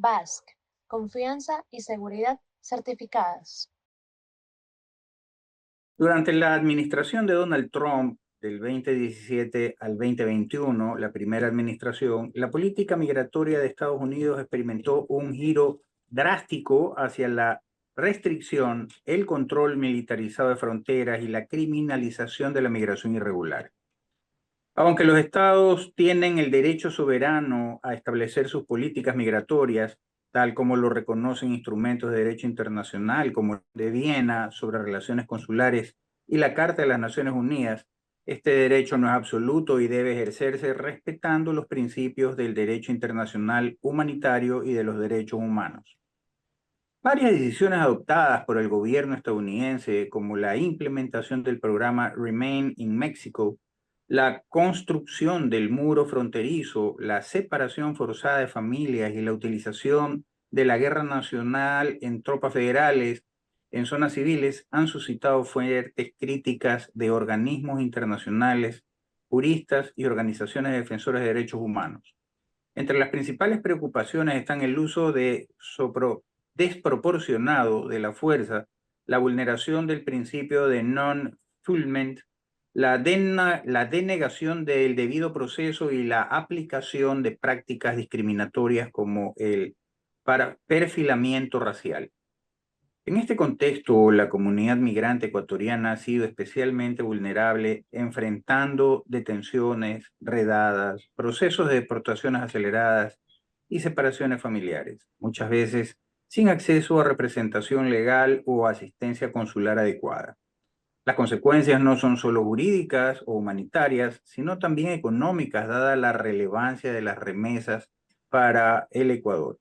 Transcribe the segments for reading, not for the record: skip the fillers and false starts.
Basque, confianza y seguridad certificadas. Durante la administración de Donald Trump del 2017 al 2021, la primera administración, la política migratoria de Estados Unidos experimentó un giro drástico hacia la restricción, el control militarizado de fronteras y la criminalización de la migración irregular. Aunque los estados tienen el derecho soberano a establecer sus políticas migratorias, tal como lo reconocen instrumentos de derecho internacional como el de Viena sobre relaciones consulares y la Carta de las Naciones Unidas, este derecho no es absoluto y debe ejercerse respetando los principios del derecho internacional humanitario y de los derechos humanos. Varias decisiones adoptadas por el gobierno estadounidense, como la implementación del programa Remain in Mexico, la construcción del muro fronterizo, la separación forzada de familias y la utilización de la guerra nacional en tropas federales en zonas civiles, han suscitado fuertes críticas de organismos internacionales, juristas y organizaciones defensoras de derechos humanos. Entre las principales preocupaciones están el uso desproporcionado de la fuerza, la vulneración del principio de non-fulfillment, la denegación del debido proceso y la aplicación de prácticas discriminatorias como el perfilamiento racial. En este contexto, la comunidad migrante ecuatoriana ha sido especialmente vulnerable, enfrentando detenciones, redadas, procesos de deportaciones aceleradas y separaciones familiares, muchas veces sin acceso a representación legal o asistencia consular adecuada. Las consecuencias no son solo jurídicas o humanitarias, sino también económicas, dada la relevancia de las remesas para el Ecuador.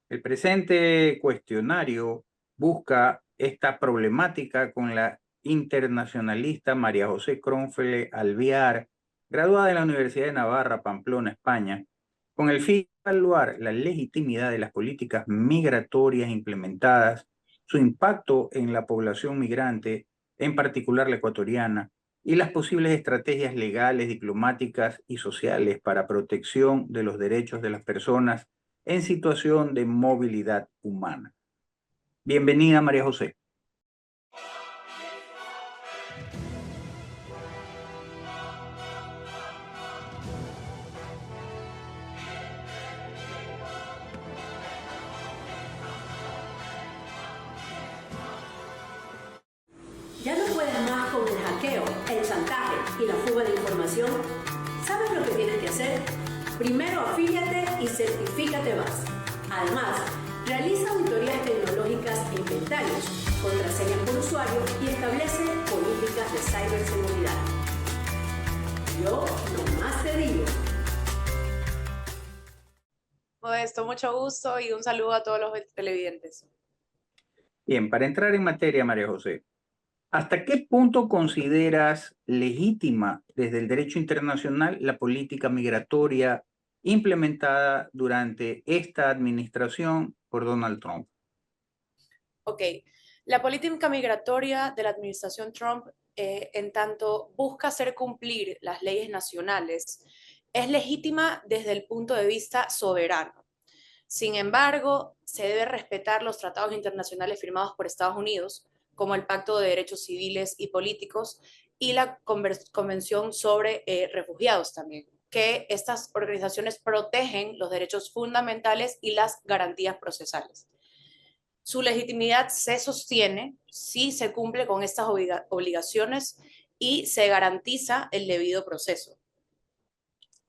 El presente cuestionario busca esta problemática con la internacionalista María José Cronfle Alvear, graduada de la Universidad de Navarra, Pamplona, España, con el fin de evaluar la legitimidad de las políticas migratorias implementadas, su impacto en la población migrante, en particular la ecuatoriana, y las posibles estrategias legales, diplomáticas y sociales para protección de los derechos de las personas en situación de movilidad humana. Bienvenida, María José. Ya no puedes más con el hackeo, el chantaje y la fuga de información. ¿Sabes lo que tienes que hacer? Primero afíliate y certifícate más. Además, realiza auditorías tecnológicas e inventarios, contraseñas por usuario y establece políticas de ciberseguridad. Yo nomás te digo. Modesto, mucho gusto y un saludo a todos los televidentes. Bien, para entrar en materia, María José, ¿hasta qué punto consideras legítima desde el derecho internacional la política migratoria implementada durante esta administración por Donald Trump? Ok, la política migratoria de la administración Trump, en tanto busca hacer cumplir las leyes nacionales, es legítima desde el punto de vista soberano. Sin embargo, se debe respetar los tratados internacionales firmados por Estados Unidos, como el Pacto de Derechos Civiles y Políticos y la Convención sobre Refugiados también, que estas organizaciones protegen los derechos fundamentales y las garantías procesales. Su legitimidad se sostiene si se cumple con estas obligaciones y se garantiza el debido proceso.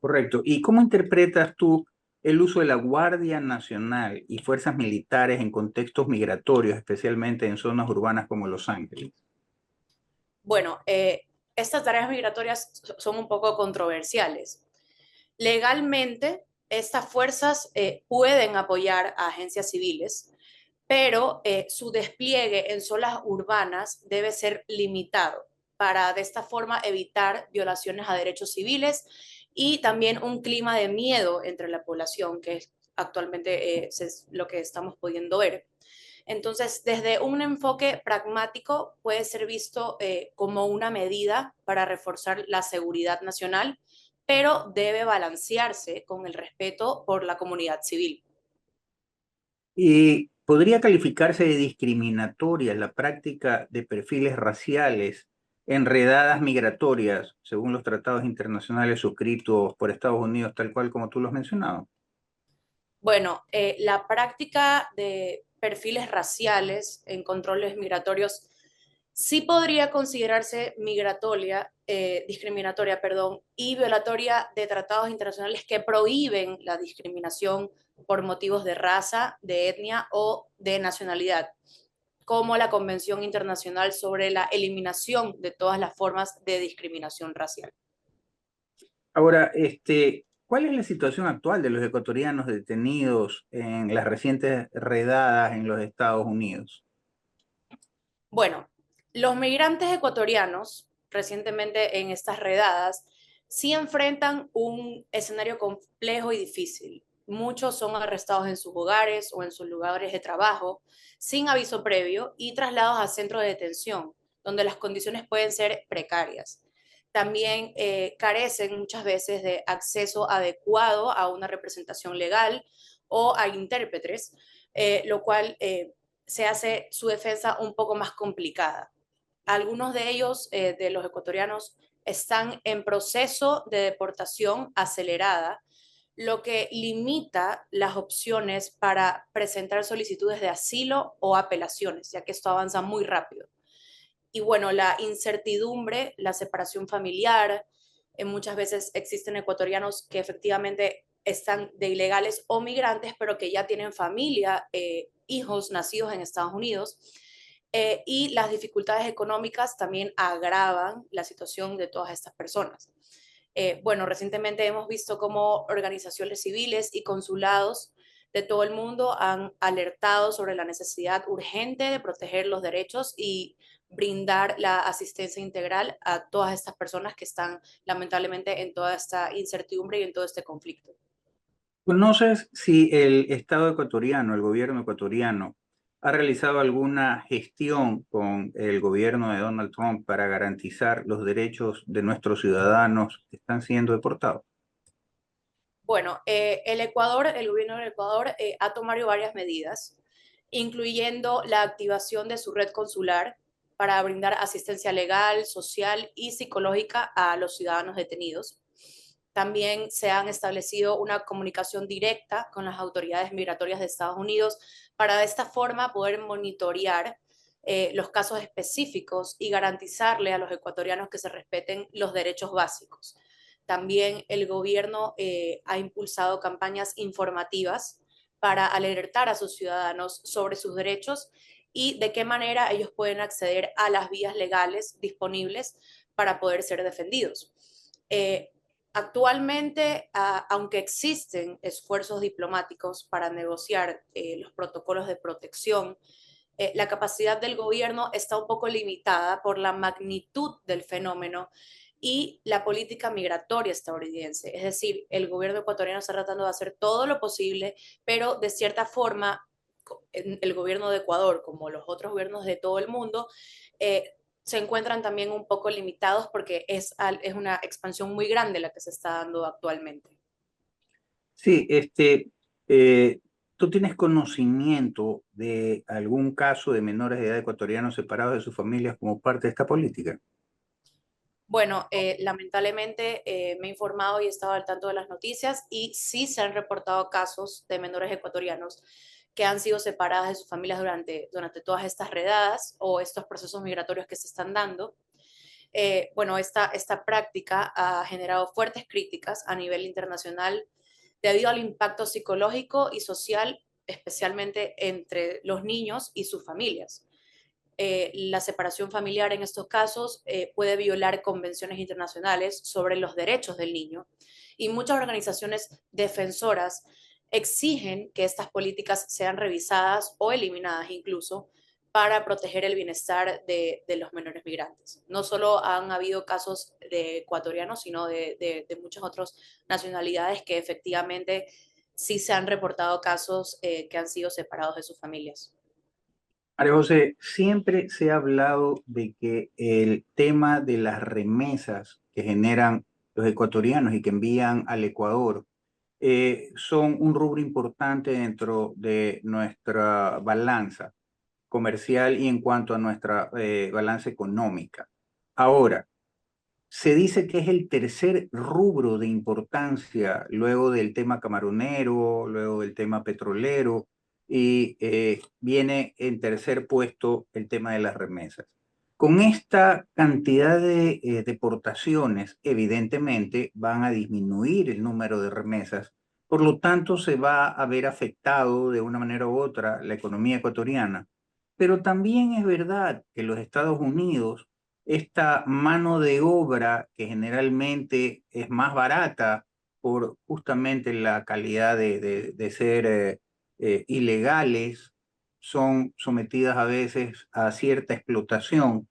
Correcto. ¿Y cómo interpretas tú el uso de la Guardia Nacional y fuerzas militares en contextos migratorios, especialmente en zonas urbanas como Los Ángeles? Bueno, estas tareas migratorias son un poco controversiales. Legalmente, estas fuerzas pueden apoyar a agencias civiles, pero su despliegue en zonas urbanas debe ser limitado para de esta forma evitar violaciones a derechos civiles y también un clima de miedo entre la población, que actualmente es lo que estamos pudiendo ver. Entonces, desde un enfoque pragmático puede ser visto como una medida para reforzar la seguridad nacional, pero debe balancearse con el respeto por la comunidad civil. ¿Y podría calificarse de discriminatoria la práctica de perfiles raciales en redadas migratorias, según los tratados internacionales suscritos por Estados Unidos, tal cual como tú lo has mencionado? Bueno, la práctica de perfiles raciales en controles migratorios sí podría considerarse discriminatoria, perdón, y violatoria de tratados internacionales que prohíben la discriminación por motivos de raza, de etnia o de nacionalidad, como la Convención Internacional sobre la Eliminación de todas las formas de discriminación racial. Ahora, ¿cuál es la situación actual de los ecuatorianos detenidos en las recientes redadas en los Estados Unidos? Bueno, los migrantes ecuatorianos recientemente en estas redadas sí enfrentan un escenario complejo y difícil. Muchos son arrestados en sus hogares o en sus lugares de trabajo sin aviso previo y trasladados a centros de detención, donde las condiciones pueden ser precarias. También carecen muchas veces de acceso adecuado a una representación legal o a intérpretes, lo cual se hace su defensa un poco más complicada. Algunos de ellos, de los ecuatorianos, están en proceso de deportación acelerada, lo que limita las opciones para presentar solicitudes de asilo o apelaciones, ya que esto avanza muy rápido. Y bueno, la incertidumbre, la separación familiar, muchas veces existen ecuatorianos que efectivamente están de ilegales o migrantes, pero que ya tienen familia, hijos nacidos en Estados Unidos, y las dificultades económicas también agravan la situación de todas estas personas. Bueno, recientemente hemos visto cómo organizaciones civiles y consulados de todo el mundo han alertado sobre la necesidad urgente de proteger los derechos y brindar la asistencia integral a todas estas personas que están lamentablemente en toda esta incertidumbre y en todo este conflicto. ¿Conoces si el Estado ecuatoriano, el gobierno ecuatoriano, ha realizado alguna gestión con el gobierno de Donald Trump para garantizar los derechos de nuestros ciudadanos que están siendo deportados? Bueno, el gobierno del Ecuador ha tomado varias medidas, incluyendo la activación de su red consular para brindar asistencia legal, social y psicológica a los ciudadanos detenidos. También se han establecido una comunicación directa con las autoridades migratorias de Estados Unidos para de esta forma poder monitorear los casos específicos y garantizarle a los ecuatorianos que se respeten los derechos básicos. También el gobierno ha impulsado campañas informativas para alertar a sus ciudadanos sobre sus derechos y de qué manera ellos pueden acceder a las vías legales disponibles para poder ser defendidos. Actualmente, aunque existen esfuerzos diplomáticos para negociar los protocolos de protección, la capacidad del gobierno está un poco limitada por la magnitud del fenómeno y la política migratoria estadounidense. Es decir, el gobierno ecuatoriano está tratando de hacer todo lo posible, pero de cierta forma, el gobierno de Ecuador, como los otros gobiernos de todo el mundo, se encuentran también un poco limitados porque es una expansión muy grande la que se está dando actualmente. Sí, ¿tú tienes conocimiento de algún caso de menores de edad ecuatorianos separados de sus familias como parte de esta política? Bueno, lamentablemente me he informado y he estado al tanto de las noticias y sí se han reportado casos de menores ecuatorianos que han sido separadas de sus familias durante todas estas redadas o estos procesos migratorios que se están dando. Bueno, esta práctica ha generado fuertes críticas a nivel internacional debido al impacto psicológico y social, especialmente entre los niños y sus familias. La separación familiar en estos casos puede violar convenciones internacionales sobre los derechos del niño y muchas organizaciones defensoras exigen que estas políticas sean revisadas o eliminadas incluso para proteger el bienestar de los menores migrantes. No solo han habido casos de ecuatorianos, sino de muchas otras nacionalidades que efectivamente sí se han reportado casos que han sido separados de sus familias. María José, siempre se ha hablado de que el tema de las remesas que generan los ecuatorianos y que envían al Ecuador son un rubro importante dentro de nuestra balanza comercial y en cuanto a nuestra balanza económica. Ahora, se dice que es el tercer rubro de importancia luego del tema camaronero, luego del tema petrolero y viene en tercer puesto el tema de las remesas. Con esta cantidad de deportaciones, evidentemente van a disminuir el número de remesas, por lo tanto se va a ver afectado de una manera u otra la economía ecuatoriana. Pero también es verdad que los Estados Unidos, esta mano de obra que generalmente es más barata por justamente la calidad de ser ilegales, son sometidas a veces a cierta explotación,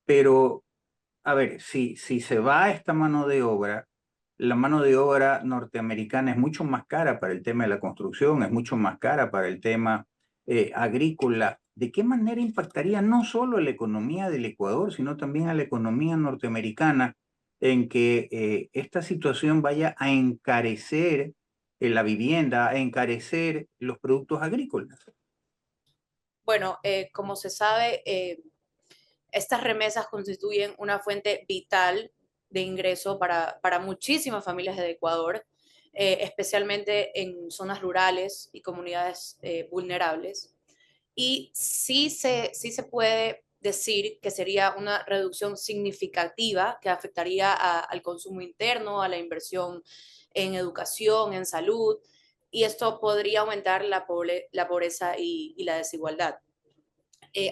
pero a ver, si se va esta mano de obra, la mano de obra norteamericana es mucho más cara para el tema de la construcción, es mucho más cara para el tema agrícola. ¿De qué manera impactaría no solo a la economía del Ecuador, sino también a la economía norteamericana en que esta situación vaya a encarecer la vivienda, a encarecer los productos agrícolas? Bueno, como se sabe, estas remesas constituyen una fuente vital de ingreso para muchísimas familias de Ecuador, especialmente en zonas rurales y comunidades vulnerables. Y sí se puede decir que sería una reducción significativa que afectaría al consumo interno, a la inversión en educación, en salud, y esto podría aumentar la pobreza y la desigualdad.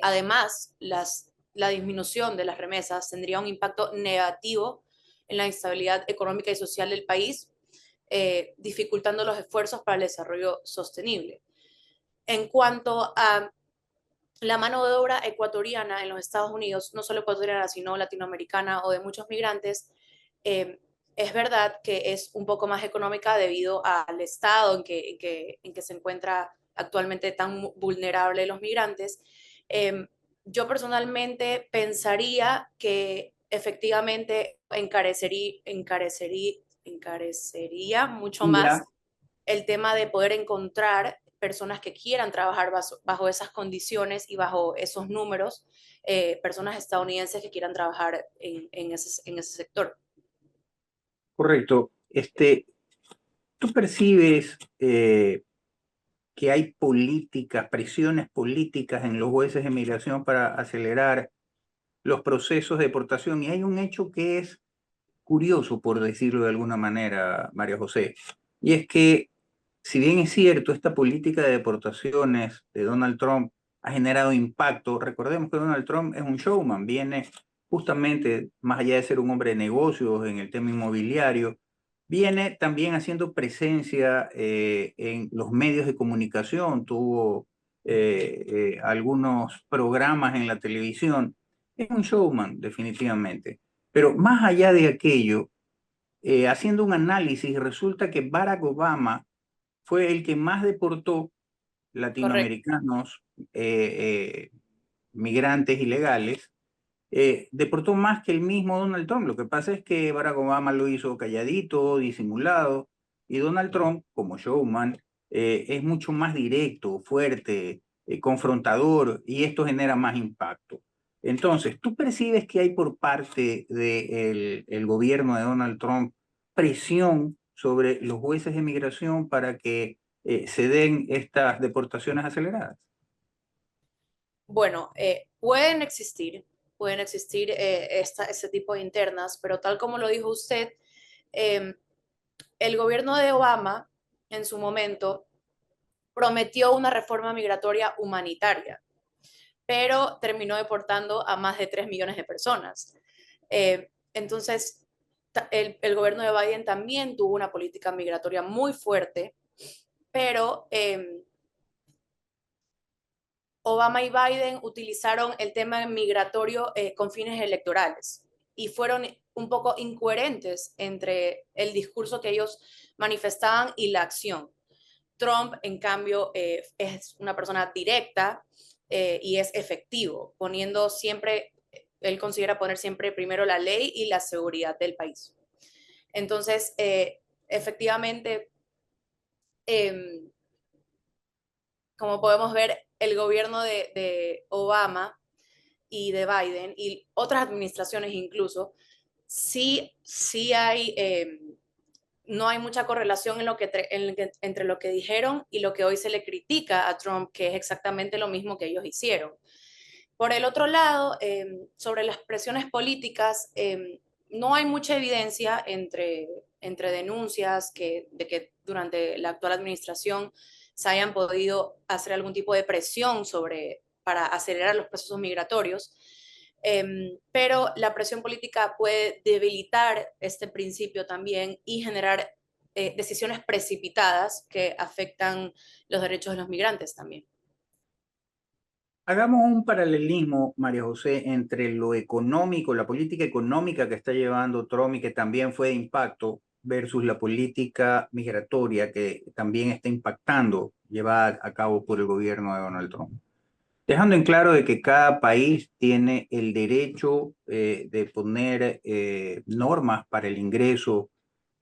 Además, la disminución de las remesas tendría un impacto negativo en la instabilidad económica y social del país, dificultando los esfuerzos para el desarrollo sostenible. En cuanto a la mano de obra ecuatoriana en los Estados Unidos, no solo ecuatoriana, sino latinoamericana o de muchos migrantes, es verdad que es un poco más económica debido al estado en que se encuentra actualmente tan vulnerable los migrantes. Yo personalmente pensaría que efectivamente encarecería mucho más Ya. el tema de poder encontrar personas que quieran trabajar bajo esas condiciones y bajo esos números, personas estadounidenses que quieran trabajar en ese sector. Correcto. ¿Tú percibes que hay políticas, presiones políticas en los jueces de migración para acelerar los procesos de deportación? Y hay un hecho que es curioso, por decirlo de alguna manera, María José, y es que, si bien es cierto, esta política de deportaciones de Donald Trump ha generado impacto, recordemos que Donald Trump es un showman, viene justamente, más allá de ser un hombre de negocios en el tema inmobiliario, viene también haciendo presencia en los medios de comunicación, tuvo algunos programas en la televisión, es un showman definitivamente. Pero más allá de aquello, haciendo un análisis, resulta que Barack Obama fue el que más deportó Correcto. latinoamericanos, migrantes ilegales, deportó más que el mismo Donald Trump. Lo que pasa es que Barack Obama lo hizo calladito, disimulado, y Donald Trump, como showman, es mucho más directo, fuerte, confrontador, y esto genera más impacto. Entonces, ¿tú percibes que hay por parte del gobierno de Donald Trump presión sobre los jueces de migración para que se den estas deportaciones aceleradas? Bueno, pueden existir ese tipo de internas, pero tal como lo dijo usted, eh, el gobierno de Obama en su momento prometió una reforma migratoria humanitaria, pero terminó deportando a más de 3 millones de personas. Entonces, el gobierno de Biden también tuvo una política migratoria muy fuerte, pero Obama y Biden utilizaron el tema migratorio con fines electorales y fueron un poco incoherentes entre el discurso que ellos manifestaban y la acción. Trump, en cambio, es una persona directa y es efectivo, poniendo siempre, él considera poner siempre primero la ley y la seguridad del país. Entonces, efectivamente, em, como podemos ver, el gobierno de Obama y de Biden y otras administraciones incluso, sí hay, no hay mucha correlación entre lo que dijeron y lo que hoy se le critica a Trump, que es exactamente lo mismo que ellos hicieron. Por el otro lado, sobre las presiones políticas, no hay mucha evidencia entre denuncias de que durante la actual administración se hayan podido hacer algún tipo de presión para acelerar los procesos migratorios. Pero la presión política puede debilitar este principio también y generar decisiones precipitadas que afectan los derechos de los migrantes también. Hagamos un paralelismo, María José, entre lo económico, la política económica que está llevando Trump y que también fue de impacto, versus la política migratoria que también está impactando, llevada a cabo por el gobierno de Donald Trump. Dejando en claro de que cada país tiene el derecho de poner normas para el ingreso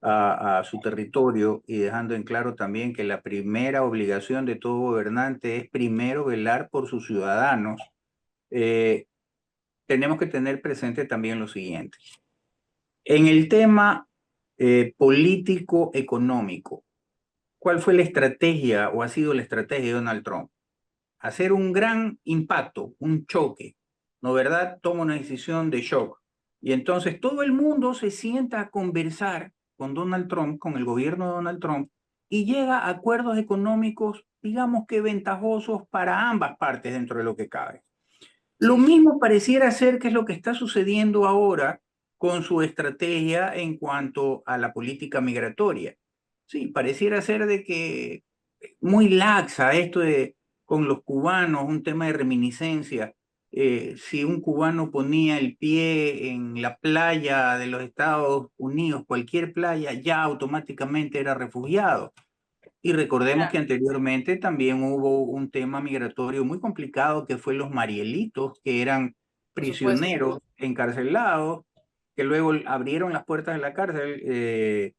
a su territorio y dejando en claro también que la primera obligación de todo gobernante es primero velar por sus ciudadanos, eh, tenemos que tener presente también lo siguiente. En el tema político-económico, ¿cuál fue la estrategia o ha sido la estrategia de Donald Trump? Hacer un gran impacto, un choque, ¿no verdad? Toma una decisión de shock. Y entonces todo el mundo se sienta a conversar con Donald Trump, con el gobierno de Donald Trump, y llega a acuerdos económicos, digamos que ventajosos para ambas partes dentro de lo que cabe. Lo mismo pareciera ser que es lo que está sucediendo ahora con su estrategia en cuanto a la política migratoria. Sí, pareciera ser de que muy laxa esto de con los cubanos, un tema de reminiscencia. Si un cubano ponía el pie en la playa de los Estados Unidos, cualquier playa, ya automáticamente era refugiado. Y recordemos que Claro, anteriormente también hubo un tema migratorio muy complicado que fue los Marielitos, que eran por supuesto. prisioneros encarcelados, que luego abrieron las puertas de la cárcel,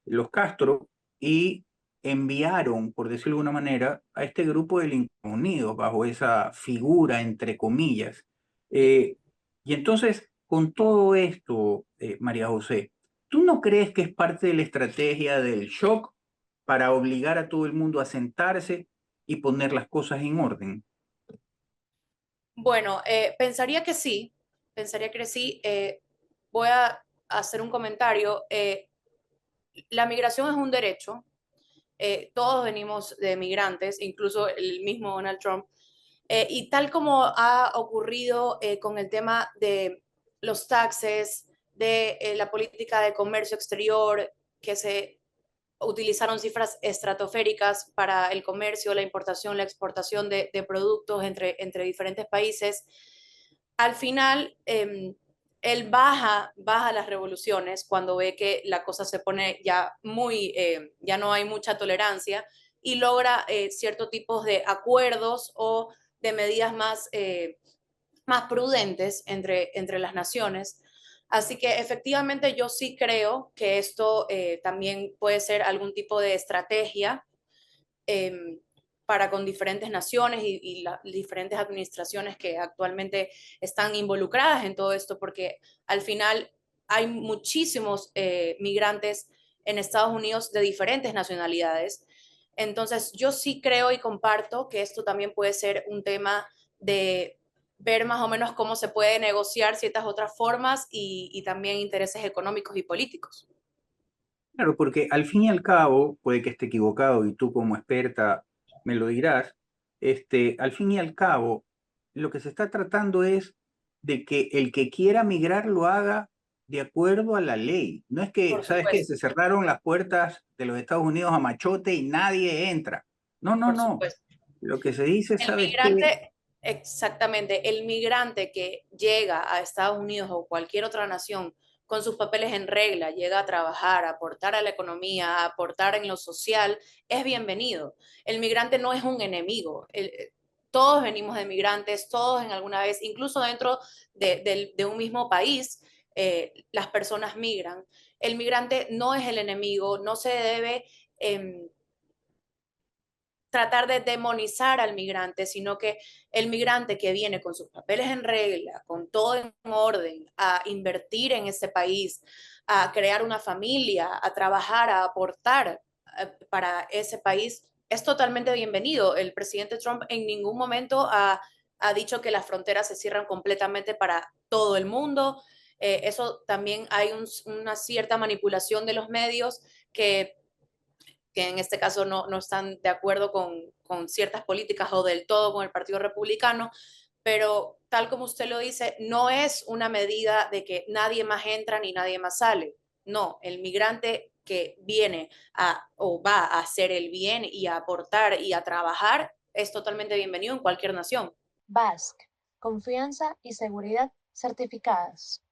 los Castro, y enviaron, por decirlo de alguna manera, a este grupo de delincuentes unidos bajo esa figura, entre comillas. Eh, y entonces, con todo esto, María José, ¿tú no crees que es parte de la estrategia del shock para obligar a todo el mundo a sentarse y poner las cosas en orden? Bueno, pensaría que sí. Voy a hacer un comentario. La migración es un derecho. Todos venimos de migrantes, incluso el mismo Donald Trump. Y tal como ha ocurrido con el tema de los taxes, de la política de comercio exterior, que se utilizaron cifras estratosféricas para el comercio, la importación, la exportación de productos entre diferentes países, al final él baja las revoluciones cuando ve que la cosa se pone ya ya no hay mucha tolerancia y logra ciertos tipos de acuerdos o de medidas más prudentes entre las naciones. Así que efectivamente yo sí creo que esto también puede ser algún tipo de estrategia eh, para con diferentes naciones y las diferentes administraciones que actualmente están involucradas en todo esto, porque al final hay muchísimos migrantes en Estados Unidos de diferentes nacionalidades. Entonces, yo sí creo y comparto que esto también puede ser un tema de ver más o menos cómo se puede negociar ciertas otras formas y también intereses económicos y políticos. Claro, porque al fin y al cabo, puede que esté equivocado y tú como experta me lo dirás, al fin y al cabo, lo que se está tratando es de que el que quiera migrar lo haga de acuerdo a la ley. No es que, Por ¿sabes qué? supuesto, Se cerraron las puertas de los Estados Unidos a machote y nadie entra. No, no, por no. supuesto. Lo que se dice, El ¿sabes qué? migrante, exactamente, el migrante que llega a Estados Unidos o cualquier otra nación con sus papeles en regla, llega a trabajar, a aportar a la economía, a aportar en lo social, es bienvenido. El migrante no es un enemigo. Todos venimos de migrantes, todos en alguna vez, incluso dentro de un mismo país, las personas migran. El migrante no es el enemigo, no se debe tratar de demonizar al migrante, sino que el migrante que viene con sus papeles en regla, con todo en orden, a invertir en ese país, a crear una familia, a trabajar, a aportar para ese país, es totalmente bienvenido. El presidente Trump en ningún momento ha dicho que las fronteras se cierran completamente para todo el mundo. Eso también hay una cierta manipulación de los medios que en este caso no están de acuerdo con ciertas políticas o del todo con el Partido Republicano, pero tal como usted lo dice, no es una medida de que nadie más entra ni nadie más sale. No, el migrante que viene o va a hacer el bien y a aportar y a trabajar es totalmente bienvenido en cualquier nación. Basque, confianza y seguridad certificadas.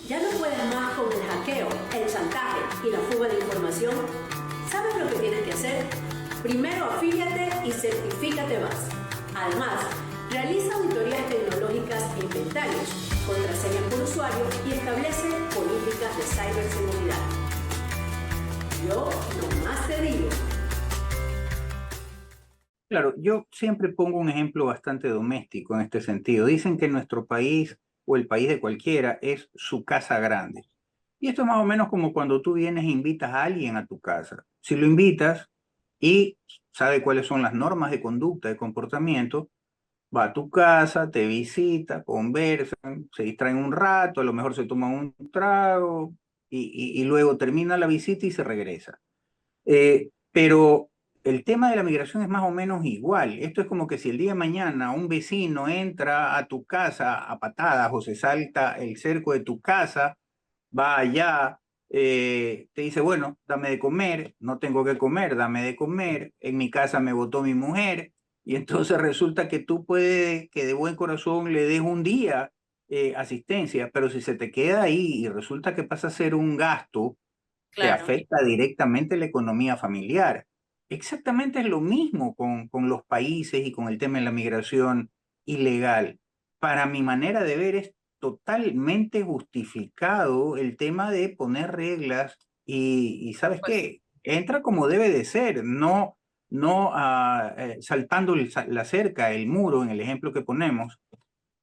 ¿Ya no puedes más con el hackeo, el chantaje y la fuga de información? ¿Sabes lo que tienes que hacer? Primero afíliate y certifícate más. Además, realiza auditorías tecnológicas e inventarios, contraseñas por usuario y establece políticas de ciberseguridad. Yo nomás te digo. Claro, yo siempre pongo un ejemplo bastante doméstico en este sentido. Dicen que nuestro país o el país de cualquiera es su casa grande. Y esto es más o menos como cuando tú vienes e invitas a alguien a tu casa. Si lo invitas y sabe cuáles son las normas de conducta, de comportamiento, va a tu casa, te visita, conversan, se distraen un rato, a lo mejor se toman un trago y luego termina la visita y se regresa. Pero el tema de la migración es más o menos igual. Esto es como que si el día de mañana un vecino entra a tu casa a patadas o se salta el cerco de tu casa, va allá, te dice, bueno, dame de comer, no tengo que comer, dame de comer, en mi casa me botó mi mujer, y entonces resulta que tú puedes que de buen corazón le des un día asistencia, pero si se te queda ahí y resulta que pasa a ser un gasto, te Claro. afecta directamente la economía familiar. Exactamente es lo mismo con los países y con el tema de la migración ilegal. Para mi manera de ver es totalmente justificado el tema de poner reglas y ¿sabes Pues, qué? Entra como debe de ser, no saltando la cerca, el muro en el ejemplo que ponemos.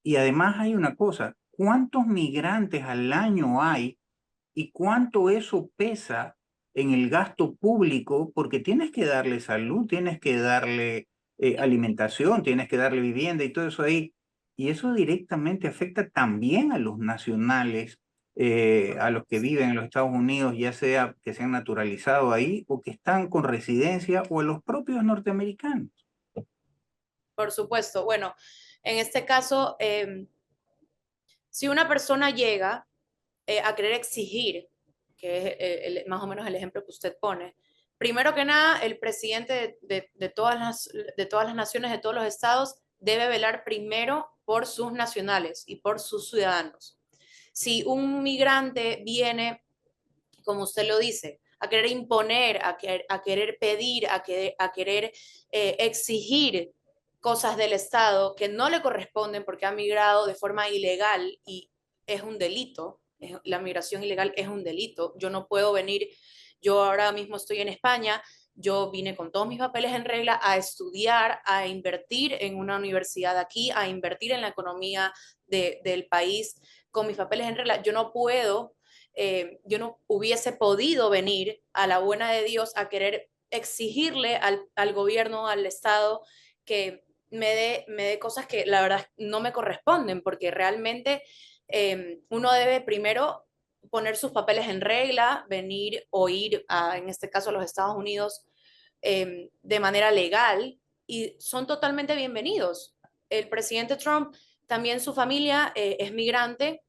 Y además hay una cosa, ¿cuántos migrantes al año hay y cuánto eso pesa en el gasto público? Porque tienes que darle salud, tienes que darle alimentación, tienes que darle vivienda y todo eso ahí. Y eso directamente afecta también a los nacionales, a los que viven en los Estados Unidos, ya sea que se han naturalizado ahí o que están con residencia, o a los propios norteamericanos. por supuesto. Bueno, en este caso, si una persona llega a querer exigir, que es más o menos el ejemplo que usted pone, primero que nada, el presidente de todas las naciones, de todos los estados, debe velar primero por sus nacionales y por sus ciudadanos. Si un migrante viene, como usted lo dice, a querer imponer, a querer pedir, a querer exigir cosas del Estado que no le corresponden porque ha migrado de forma ilegal y es un delito, la migración ilegal es un delito. Yo no puedo venir, yo ahora mismo estoy en España, yo vine con todos mis papeles en regla a estudiar, a invertir en una universidad aquí, a invertir en la economía del país con mis papeles en regla. Yo no hubiese podido venir a la buena de Dios a querer exigirle al gobierno, al Estado, que me dé cosas que la verdad no me corresponden, porque realmente uno debe primero poner sus papeles en regla, venir o ir en este caso a los Estados Unidos de manera legal, y son totalmente bienvenidos. El presidente Trump, también su familia es migrante.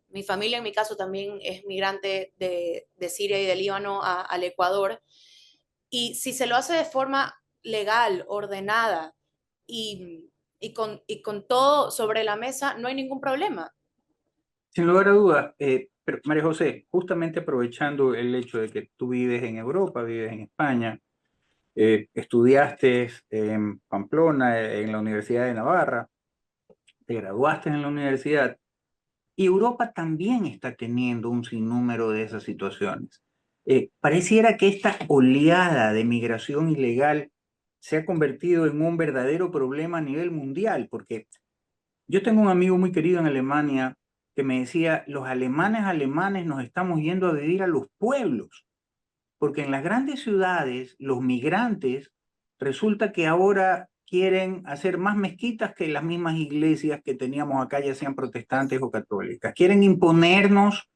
Mi familia, en mi caso, también es migrante de Siria y de Líbano al Ecuador. Y si se lo hace de forma legal, ordenada y con todo sobre la mesa, no hay ningún problema. Sin lugar a dudas, pero María José, justamente aprovechando el hecho de que tú vives en Europa, vives en España, estudiaste en Pamplona, en la Universidad de Navarra, te graduaste en la universidad, y Europa también está teniendo un sinnúmero de esas situaciones. Pareciera que esta oleada de migración ilegal se ha convertido en un verdadero problema a nivel mundial, porque yo tengo un amigo muy querido en Alemania que me decía, los alemanes nos estamos yendo a vivir a los pueblos, porque en las grandes ciudades los migrantes resulta que ahora quieren hacer más mezquitas que las mismas iglesias que teníamos acá, ya sean protestantes o católicas. Quieren imponernos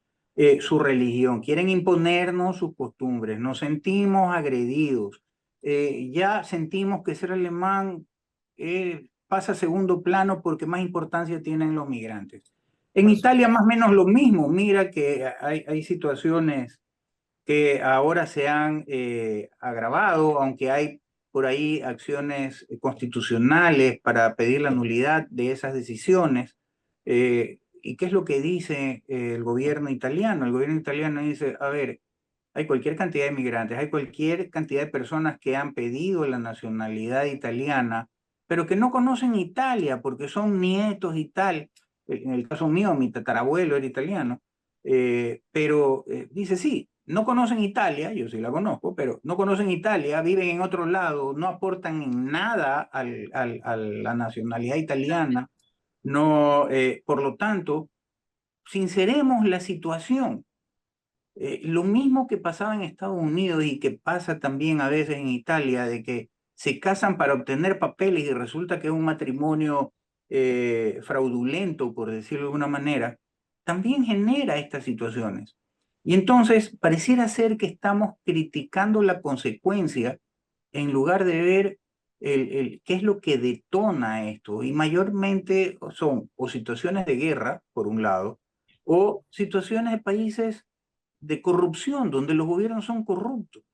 su religión, quieren imponernos sus costumbres. Nos sentimos agredidos. Ya sentimos que ser alemán pasa a segundo plano porque más importancia tienen los migrantes. En Por Italia supuesto. más o menos lo mismo. Mira que hay situaciones que ahora se han agravado, aunque hay por ahí acciones constitucionales para pedir la nulidad de esas decisiones. ¿Y qué es lo que dice el gobierno italiano? El gobierno italiano dice, a ver, hay cualquier cantidad de migrantes, hay cualquier cantidad de personas que han pedido la nacionalidad italiana, pero que no conocen Italia porque son nietos y tal. En el caso mío, mi tatarabuelo era italiano, pero dice, sí, no conocen Italia, yo sí la conozco, pero no conocen Italia, viven en otro lado, no aportan en nada a la nacionalidad italiana, no, por lo tanto, sinceremos la situación. Lo mismo que pasaba en Estados Unidos y que pasa también a veces en Italia, de que se casan para obtener papeles y resulta que es un matrimonio fraudulento, por decirlo de alguna manera, también genera estas situaciones. Y entonces pareciera ser que estamos criticando la consecuencia en lugar de ver qué es lo que detona esto. Y mayormente son o situaciones de guerra, por un lado, o situaciones de países de corrupción, donde los gobiernos son corruptos.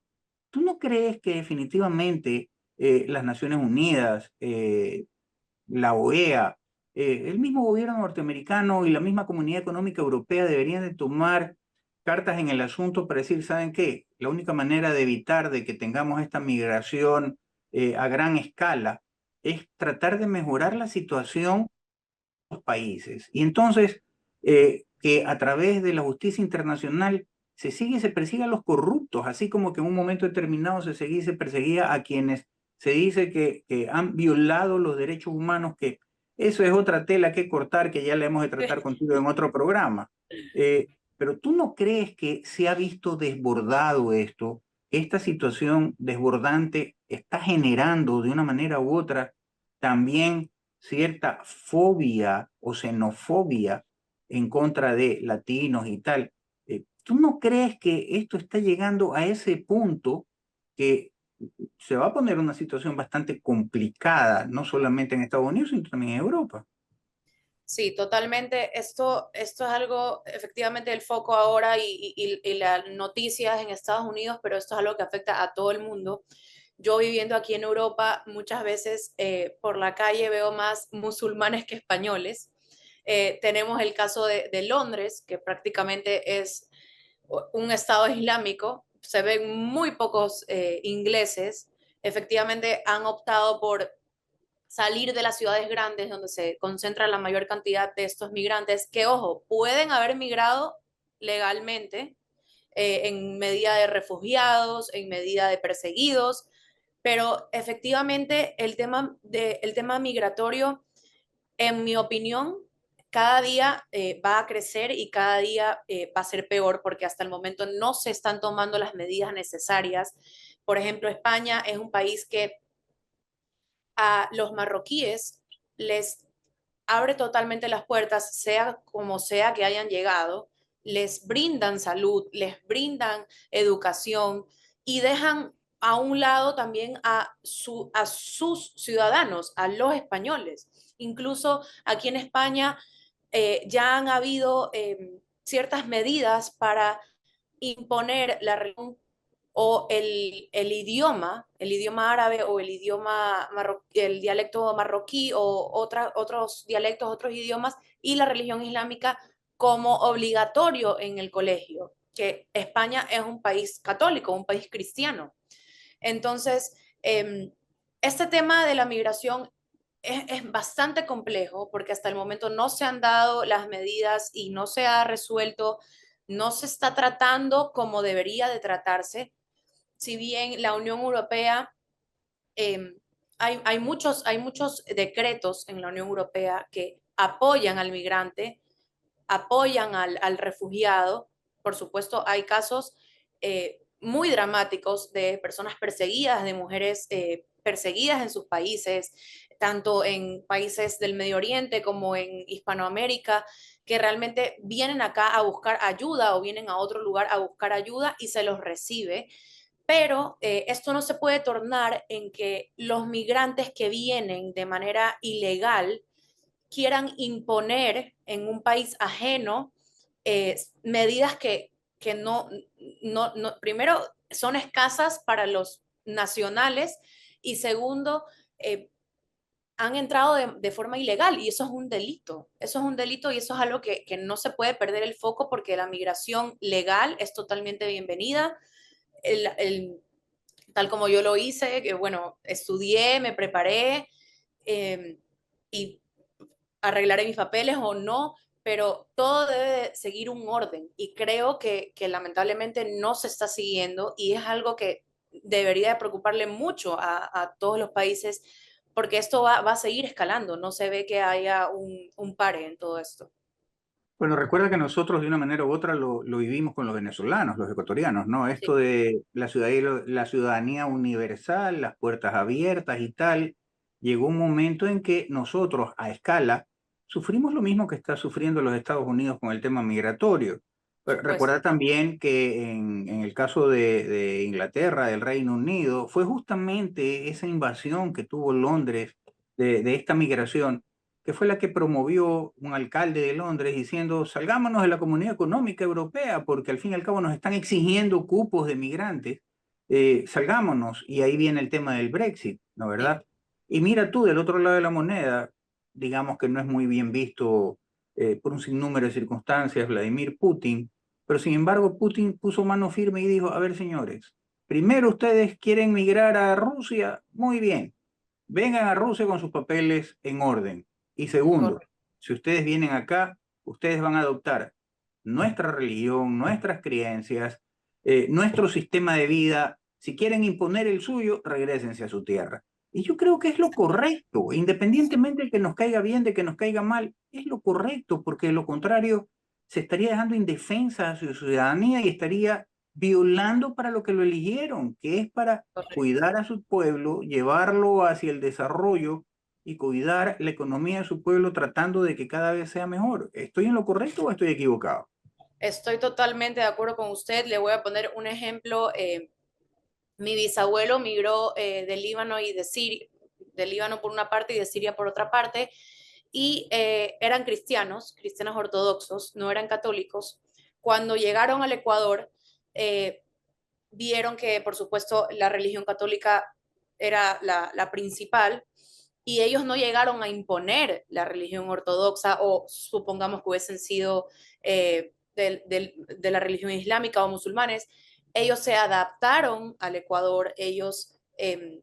¿Tú no crees que definitivamente las Naciones Unidas, la OEA, el mismo gobierno norteamericano y la misma Comunidad Económica Europea deberían de tomar cartas en el asunto para decir, ¿saben qué? La única manera de evitar de que tengamos esta migración a gran escala es tratar de mejorar la situación de los países. Y entonces, que a través de la justicia internacional se sigue y se persigue a los corruptos, así como que en un momento determinado se seguía y se perseguía a quienes se dice que han violado los derechos humanos, que eso es otra tela que cortar, que ya le hemos de tratar contigo en otro programa. Pero ¿tú no crees que se ha visto desbordado esto? Esta situación desbordante está generando de una manera u otra también cierta fobia o xenofobia en contra de latinos y tal. ¿Tú no crees que esto está llegando a ese punto que se va a poner una situación bastante complicada, no solamente en Estados Unidos, sino también en Europa? Sí, totalmente. Esto es algo, efectivamente, el foco ahora y las noticias en Estados Unidos, pero esto es algo que afecta a todo el mundo. Yo viviendo aquí en Europa, muchas veces por la calle veo más musulmanes que españoles. Tenemos el caso de Londres, que prácticamente es un estado islámico. Se ven muy pocos ingleses. Efectivamente, han optado por salir de las ciudades grandes donde se concentra la mayor cantidad de estos migrantes, que, ojo, pueden haber migrado legalmente en medida de refugiados, en medida de perseguidos, pero efectivamente el tema migratorio, en mi opinión, cada día va a crecer y cada día va a ser peor porque hasta el momento no se están tomando las medidas necesarias. Por ejemplo, España es un país que a los marroquíes les abre totalmente las puertas, sea como sea que hayan llegado, les brindan salud, les brindan educación y dejan a un lado también a sus ciudadanos, a los españoles. Incluso aquí en España ya han habido ciertas medidas para imponer la religión o el idioma árabe o el dialecto marroquí o otros dialectos, otros idiomas y la religión islámica como obligatorio en el colegio, que España es un país católico, un país cristiano. Entonces, este tema de la migración es bastante complejo porque hasta el momento no se han dado las medidas y no se ha resuelto no se está tratando como debería de tratarse. Si bien la Unión Europea, hay muchos decretos en la Unión Europea que apoyan al migrante, apoyan al refugiado. Por supuesto, hay casos muy dramáticos de personas perseguidas, de mujeres perseguidas en sus países, tanto en países del Medio Oriente como en Hispanoamérica, que realmente vienen acá a buscar ayuda o vienen a otro lugar a buscar ayuda y se los recibe. Pero esto no se puede tornar en que los migrantes que vienen de manera ilegal quieran imponer en un país ajeno medidas que primero, son escasas para los nacionales y segundo, han entrado de forma ilegal y eso es un delito. Eso es un delito y eso es algo que no se puede perder el foco porque la migración legal es totalmente bienvenida. Tal como yo lo hice, que bueno, estudié, me preparé y arreglaré mis papeles o no, pero todo debe seguir un orden y creo que lamentablemente no se está siguiendo y es algo que debería de preocuparle mucho a todos los países porque esto va a seguir escalando, no se ve que haya un pare en todo esto. Bueno, recuerda que nosotros de una manera u otra lo vivimos con los venezolanos, los ecuatorianos, ¿no? Sí, Esto de la ciudadanía universal, las puertas abiertas y tal, llegó un momento en que nosotros a escala sufrimos lo mismo que está sufriendo los Estados Unidos con el tema migratorio. pues Recuerda también que en el caso de Inglaterra, del Reino Unido, fue justamente esa invasión que tuvo Londres de esta migración que fue la que promovió un alcalde de Londres diciendo, salgámonos de la Comunidad Económica Europea, porque al fin y al cabo nos están exigiendo cupos de migrantes, salgámonos, y ahí viene el tema del Brexit, ¿no sí, verdad? Y mira tú, del otro lado de la moneda, digamos que no es muy bien visto por un sinnúmero de circunstancias Vladimir Putin, pero sin embargo Putin puso mano firme y dijo, a ver señores, primero ustedes quieren migrar a Rusia, muy bien, vengan a Rusia con sus papeles en orden. Y segundo, correcto. si ustedes vienen acá, ustedes van a adoptar nuestra religión, nuestras creencias, nuestro sistema de vida. Si quieren imponer el suyo, regrésense a su tierra. Y yo creo que es lo correcto, independientemente de que nos caiga bien, de que nos caiga mal, es lo correcto, porque de lo contrario se estaría dejando indefensa a su ciudadanía y estaría violando para lo que lo eligieron, que es para Correcto. cuidar a su pueblo, llevarlo hacia el desarrollo y cuidar la economía de su pueblo tratando de que cada vez sea mejor. ¿Estoy en lo correcto o estoy equivocado? Estoy totalmente de acuerdo con usted. Le voy a poner un ejemplo. Mi bisabuelo migró del Líbano y de Siria, del Líbano por una parte y de Siria por otra parte, y eran cristianos ortodoxos, no eran católicos. Cuando llegaron al Ecuador, eh, vieron que, por supuesto, la religión católica era la principal y ellos no llegaron a imponer la religión ortodoxa o supongamos que hubiesen sido de la religión islámica o musulmanes. Ellos se adaptaron al Ecuador, ellos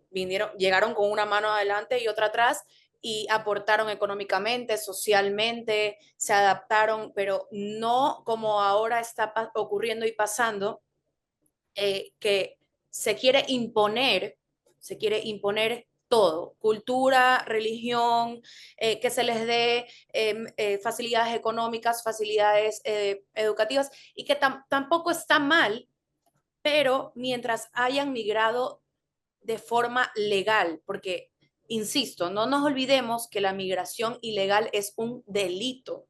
llegaron con una mano adelante y otra atrás y aportaron económicamente, socialmente, se adaptaron, pero no como ahora está ocurriendo y pasando, que se quiere imponer todo, cultura, religión, que se les dé facilidades económicas, facilidades educativas, y que tampoco está mal, pero mientras hayan migrado de forma legal, porque, insisto, no nos olvidemos que la migración ilegal es un delito.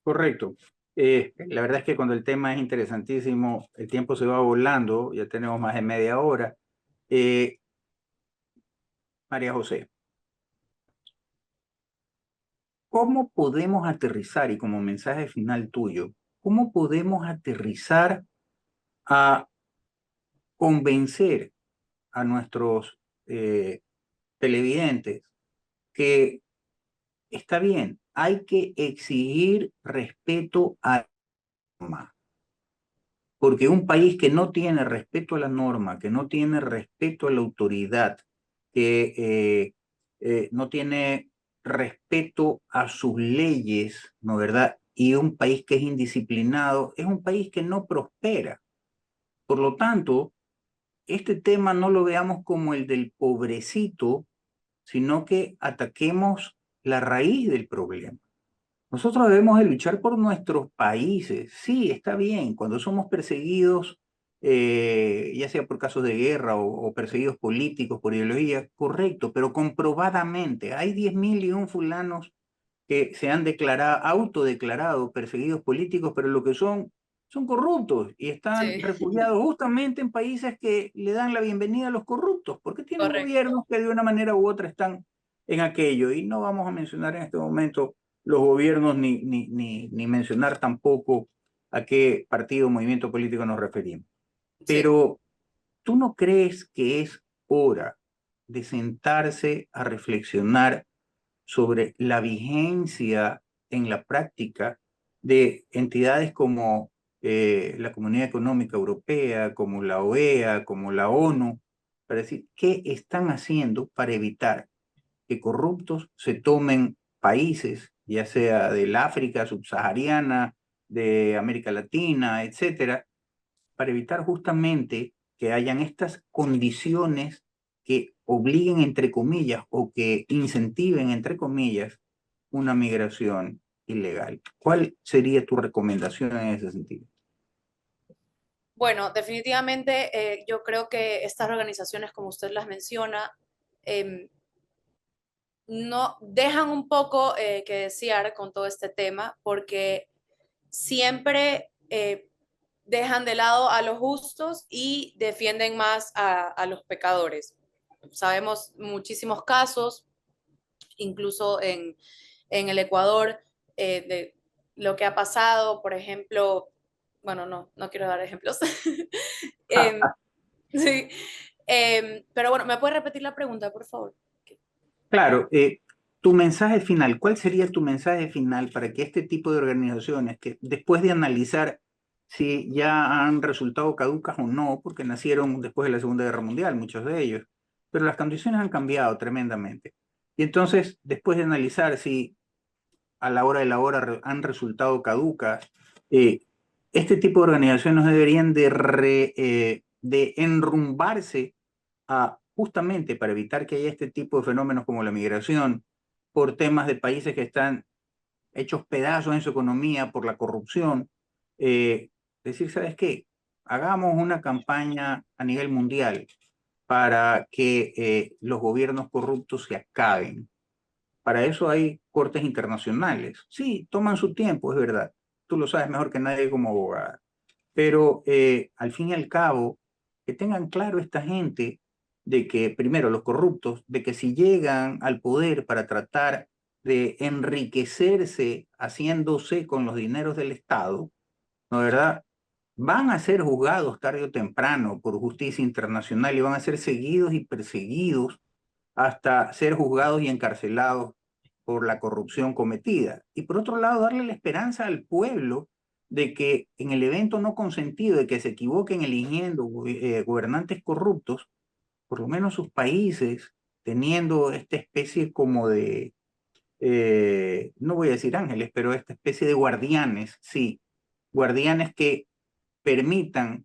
Correcto. La verdad es que cuando el tema es interesantísimo, el tiempo se va volando, ya tenemos más de media hora. María José, ¿cómo podemos aterrizar, y como mensaje final tuyo, cómo podemos aterrizar a convencer a nuestros televidentes que está bien, hay que exigir respeto a la norma, porque un país que no tiene respeto a la norma, que no tiene respeto a la autoridad, que no tiene respeto a sus leyes, ¿no verdad? y un país que es indisciplinado es un país que no prospera. Por lo tanto, este tema no lo veamos como el del pobrecito, sino que ataquemos la raíz del problema. Nosotros debemos de luchar por nuestros países. Sí, está bien, cuando somos perseguidos, ya sea por casos de guerra o perseguidos políticos por ideología, correcto, pero comprobadamente hay 10.001 fulanos que se han declarado, autodeclarado perseguidos políticos, pero lo que son corruptos y están Sí, refugiados justamente en países que le dan la bienvenida a los corruptos, porque tienen correcto. gobiernos que de una manera u otra están en aquello. Y no vamos a mencionar en este momento los gobiernos ni mencionar tampoco a qué partido o movimiento político nos referimos. Sí. Pero ¿tú no crees que es hora de sentarse a reflexionar sobre la vigencia en la práctica de entidades como la Comunidad Económica Europea, como la OEA, como la ONU, para decir qué están haciendo para evitar que corruptos se tomen países, ya sea del África subsahariana, de América Latina, etcétera, para evitar justamente que hayan estas condiciones que obliguen, entre comillas, o que incentiven, entre comillas, una migración ilegal? ¿Cuál sería tu recomendación en ese sentido? Bueno, definitivamente yo creo que estas organizaciones, como usted las menciona, em, no dejan un poco que desear con todo este tema, porque siempre dejan de lado a los justos y defienden más a los pecadores. Sabemos muchísimos casos, incluso en el Ecuador, de lo que ha pasado, por ejemplo, bueno, no quiero dar ejemplos. Em, sí, pero bueno, ¿me puede repetir la pregunta, por favor? Claro, tu mensaje final, ¿cuál sería tu mensaje final para que este tipo de organizaciones, que después de analizar si ya han resultado caducas o no, porque nacieron después de la Segunda Guerra Mundial, muchos de ellos, pero las condiciones han cambiado tremendamente. Y entonces, después de analizar si a la hora de la hora han resultado caducas, eh, este tipo de organizaciones deberían de enrumbarse a, justamente para evitar que haya este tipo de fenómenos como la migración, por temas de países que están hechos pedazos en su economía por la corrupción, decir, ¿sabes qué? Hagamos una campaña a nivel mundial para que los gobiernos corruptos se acaben. Para eso hay cortes internacionales. Sí, toman su tiempo, es verdad. Tú lo sabes mejor que nadie como abogada. Pero al fin y al cabo, que tengan claro esta gente de que, primero, los corruptos, de que si llegan al poder para tratar de enriquecerse haciéndose con los dineros del Estado, ¿no es verdad? Van a ser juzgados tarde o temprano por justicia internacional y van a ser seguidos y perseguidos hasta ser juzgados y encarcelados por la corrupción cometida. Y por otro lado, darle la esperanza al pueblo de que en el evento no consentido de que se equivoquen eligiendo gobernantes corruptos, por lo menos sus países, teniendo esta especie como de, no voy a decir ángeles, pero esta especie de guardianes, sí, guardianes que permitan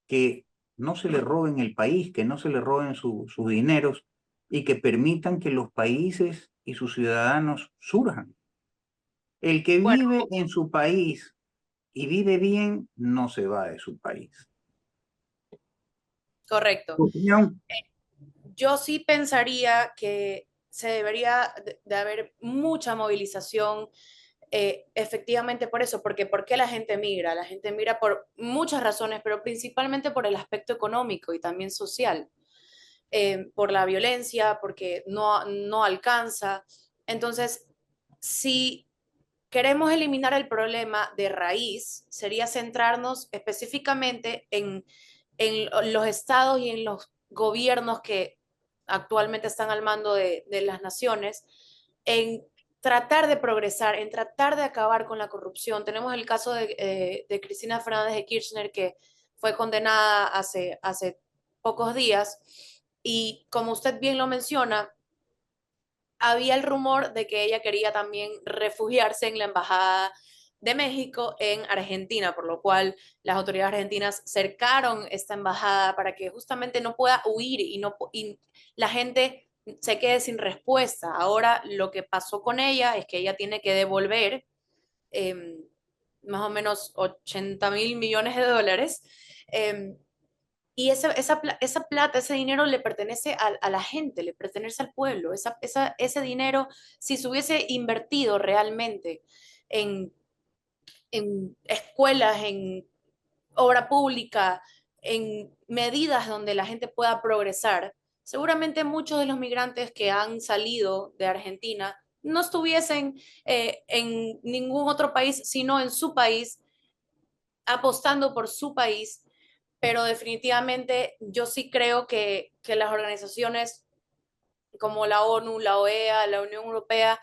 que no se le roben el país, que no se le roben sus dineros y que permitan que los países y sus ciudadanos surjan. El que Bueno, vive en su país y vive bien, no se va de su país. correcto. Tu opinión. Yo sí pensaría que se debería de haber mucha movilización, efectivamente por eso, porque ¿por qué la gente migra? La gente migra por muchas razones, pero principalmente por el aspecto económico y también social, por la violencia, porque no alcanza. Entonces, si queremos eliminar el problema de raíz, sería centrarnos específicamente en los estados y en los gobiernos que actualmente están al mando de las naciones, en tratar de progresar, en tratar de acabar con la corrupción. Tenemos el caso de Cristina Fernández de Kirchner, que fue condenada hace pocos días, y como usted bien lo menciona, había el rumor de que ella quería también refugiarse en la embajada de México en Argentina, por lo cual las autoridades argentinas cercaron esta embajada para que justamente no pueda huir y la gente se quede sin respuesta. Ahora lo que pasó con ella es que ella tiene que devolver eh, más o menos 80.000 millones de dólares. Y esa plata, ese dinero le pertenece a la gente, le pertenece al pueblo. Ese dinero, si se hubiese invertido realmente en, en escuelas, en obra pública, en medidas donde la gente pueda progresar, seguramente muchos de los migrantes que han salido de Argentina no estuviesen en ningún otro país, sino en su país, apostando por su país. Pero definitivamente yo sí creo que las organizaciones como la ONU, la OEA, la Unión Europea,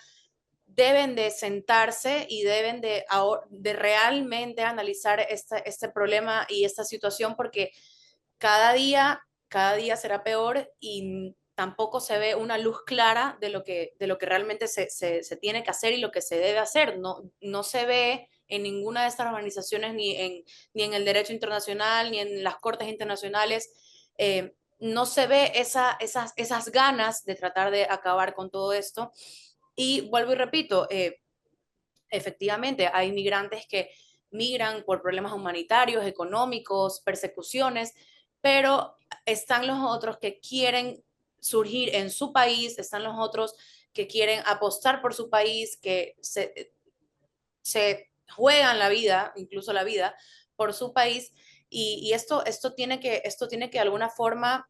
deben de sentarse y deben de realmente analizar este problema y esta situación, porque cada día será peor y tampoco se ve una luz clara de lo que realmente se tiene que hacer y lo que se debe hacer. No se ve en ninguna de estas organizaciones, ni en el derecho internacional, ni en las cortes internacionales. No se ve esas ganas de tratar de acabar con todo esto. Y vuelvo y repito, efectivamente hay migrantes que migran por problemas humanitarios, económicos, persecuciones, pero están los otros que quieren surgir en su país, están los otros que quieren apostar por su país, que se juegan la vida, incluso la vida, por su país. Y esto tiene que de alguna forma,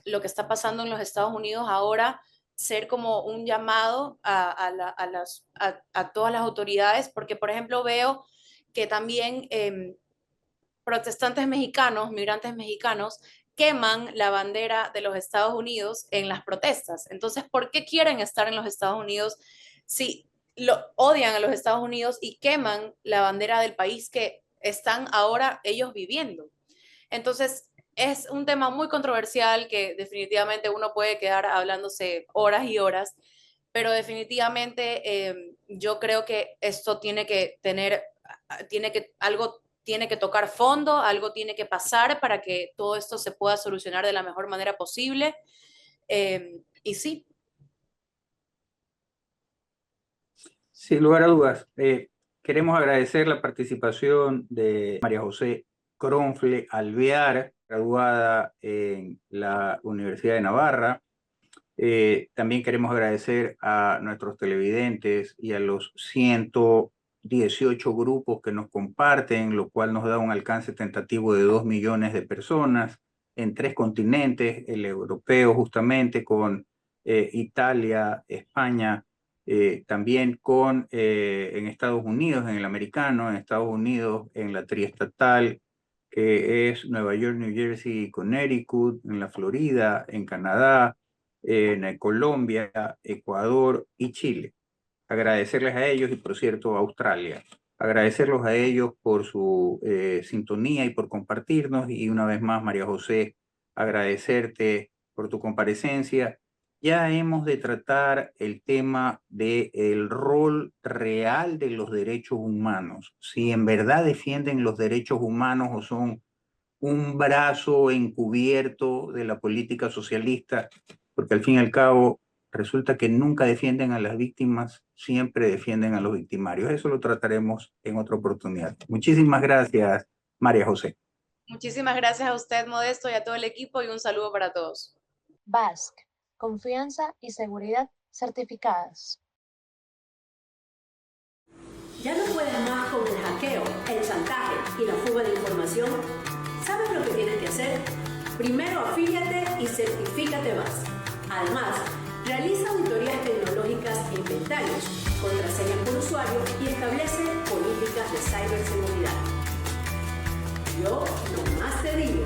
lo que está pasando en los Estados Unidos ahora, ser como un llamado a todas las autoridades, porque por ejemplo veo que también protestantes mexicanos, migrantes mexicanos, queman la bandera de los Estados Unidos en las protestas. Entonces, ¿por qué quieren estar en los Estados Unidos si odian a los Estados Unidos y queman la bandera del país que están ahora ellos viviendo? Entonces, es un tema muy controversial que definitivamente uno puede quedar hablándose horas y horas, pero definitivamente yo creo que esto algo tiene que tocar fondo, algo tiene que pasar para que todo esto se pueda solucionar de la mejor manera posible. Y sí. Sin lugar a dudas, queremos agradecer la participación de María José Cronfle Alvear, graduada en la Universidad de Navarra. También queremos agradecer a nuestros televidentes y a los 118 grupos que nos comparten, lo cual nos da un alcance tentativo de 2 millones de personas en 3 continentes, el europeo justamente con Italia, España, también en Estados Unidos, en el americano, en Estados Unidos, en la triestatal, que es Nueva York, New Jersey y Connecticut, en la Florida, en Canadá, en Colombia, Ecuador y Chile. Agradecerles a ellos y, por cierto, a Australia. Agradecerlos a ellos por su sintonía y por compartirnos. Y una vez más, María José, agradecerte por tu comparecencia. Ya hemos de tratar el tema del rol real de los derechos humanos. Si en verdad defienden los derechos humanos o son un brazo encubierto de la política socialista, porque al fin y al cabo resulta que nunca defienden a las víctimas, siempre defienden a los victimarios. Eso lo trataremos en otra oportunidad. Muchísimas gracias, María José. Muchísimas gracias a usted, Modesto, y a todo el equipo, y un saludo para todos. BASC, confianza y seguridad certificadas. ¿Ya no puedes más con el hackeo, el chantaje y la fuga de información? ¿Sabes lo que tienes que hacer? Primero afíliate y certifícate más. Además, realiza auditorías tecnológicas e inventarios, contraseñas por usuario y establece políticas de ciberseguridad. Yo nomás te digo.